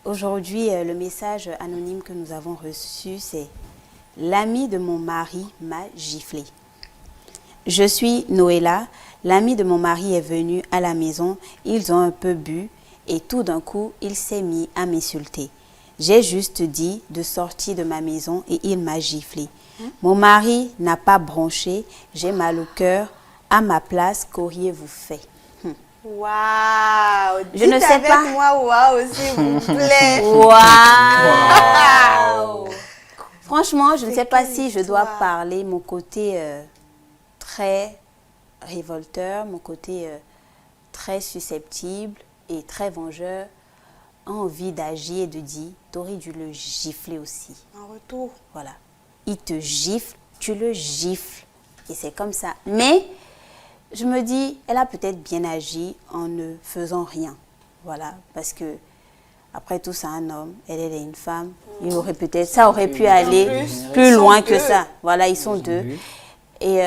Aujourd'hui, le message anonyme que nous avons reçu, c'est « L'ami de mon mari m'a giflé. Je suis Noëlla. L'ami de mon mari est venu à la maison. Ils ont un peu bu et tout d'un coup, il s'est mis à m'insulter. J'ai juste dit de sortir de ma maison et il m'a giflé. Mon mari n'a pas bronché. J'ai mal au cœur. À ma place, qu'auriez-vous fait ?» Waouh! Je ne sais avec pas. moi, waouh, s'il vous plaît. Waouh! Franchement, je ne sais pas quelle si je dois histoire. parler mon côté très révolteur, mon côté très susceptible et très vengeur, a envie d'agir et de dire, t'aurais dû le gifler aussi. En retour. Voilà. Il te gifle, tu le gifles. Et c'est comme ça. Mais je me dis, elle a peut-être bien agi en ne faisant rien. Voilà. Parce que, après tout, c'est un homme, elle est une femme. Il aurait peut-être, ça aurait pu aller plus loin que ça. Voilà, ils sont deux. Et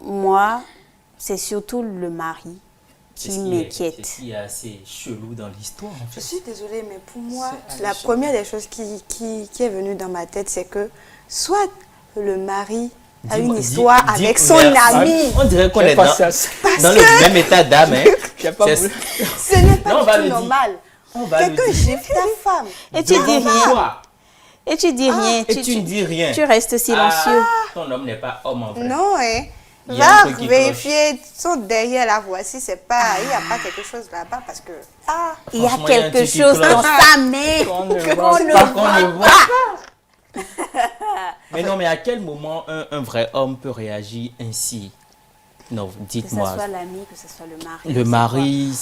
moi, c'est surtout le mari qui m'inquiète. C'est ce qui est assez chelou dans l'histoire, en Je fait. suis désolée, mais pour moi, C'est la hallucinant. première des choses qui est venue dans ma tête, c'est que soit le mari a une Dis-moi- histoire dis- avec dis- son merci. ami. On dirait qu'on J'ai est dans, pensé à ça. dans le même état d'âme. Hein. J'ai pas C'est- voulu. Ce n'est pas Non, on du va tout le dire. normal. On va le Quelqu'un dire. gifle ta femme. Et tu dis rien. Quoi? Et tu dis rien. Et tu ne dis rien. Tu restes silencieux. Ah, ton homme n'est pas homme en vrai. Non, hein. Il y a un Va truc qui vérifier son derrière la voix. Si c'est pas, il n'y a pas quelque chose là-bas parce que. Ah, Il y a Franchement, il y a un quelque truc qui chose cloche. dans sa main Qu'on ne qu'on voit ne Pas qu'on voit le voit. pas. Mais non, mais à quel moment un vrai homme peut réagir ainsi? Non, Que ce dites-moi. soit l'ami, que ce soit le mari. Le c'est mari,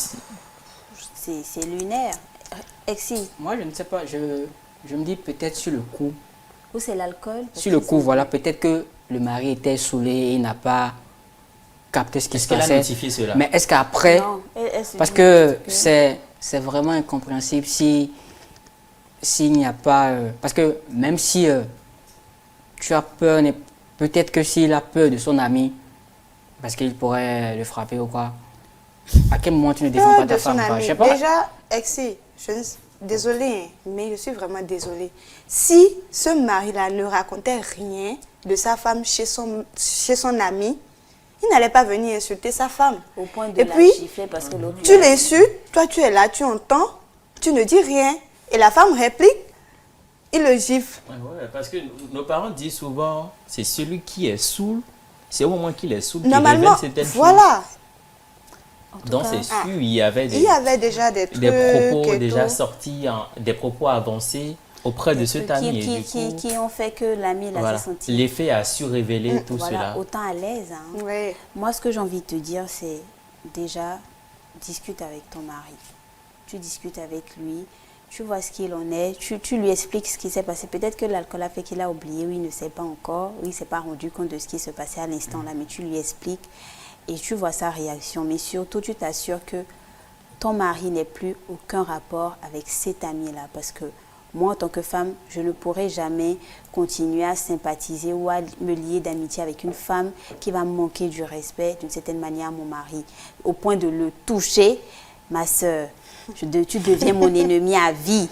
quoi? C'est lunaire. Exi, Moi, je ne sais pas. Je me dis peut-être sur le coup. ou c'est l'alcool? parce Sur le qu'ils coup, sont- voilà, peut-être que le mari était saoulé et il n'a pas capté ce qui est-ce se qu'elle a passait. notifié cela? Mais est-ce qu'après, Non, elle se parce dit que c'est vraiment incompréhensible s'il n'y a pas... parce que même si tu as peur, peut-être que s'il a peur de son ami, parce qu'il pourrait le frapper ou quoi, à quel moment tu ne défends pas de ta son femme quoi, ami. je sais pas. Déjà, Exi, désolée, hein, mais je suis vraiment désolée. Si ce mari-là ne racontait rien de sa femme chez son ami, il n'allait pas venir insulter sa femme. Au point de Et la puis, gifler parce que l'autre... tu l'insultes, toi tu es là, tu entends, tu ne dis rien. Et la femme réplique, il le gifle. Ouais, parce que nos parents disent souvent, c'est celui qui est saoul, c'est au moment qu'il est saoul qu'il Normalement, révèle certaines choses. voilà. Donc c'est sûr, il y avait Il y avait déjà des trucs des propos et déjà tout. sortis, des propos avancés auprès de cet ami. Et du coup, qui ont fait que l'ami l'a voilà, fait sentir l'effet a su-révéler tout voilà, cela. autant à l'aise. Hein. Oui. Moi, ce que j'ai envie de te dire, c'est déjà, discute avec ton mari. Tu discutes avec lui, tu vois ce qu'il en est, tu lui expliques ce qui s'est passé. Peut-être que l'alcool a fait qu'il a oublié, ou il ne sait pas encore, ou il ne s'est pas rendu compte de ce qui se passait à l'instant là, mais tu lui expliques et tu vois sa réaction. Mais surtout, tu t'assures que ton mari n'ait plus aucun rapport avec cet ami-là. Parce que moi, en tant que femme, je ne pourrai jamais continuer à sympathiser ou à me lier d'amitié avec une femme qui va manquer du respect d'une certaine manière à mon mari. Au point de le toucher, ma soeur, tu deviens mon ennemi à vie.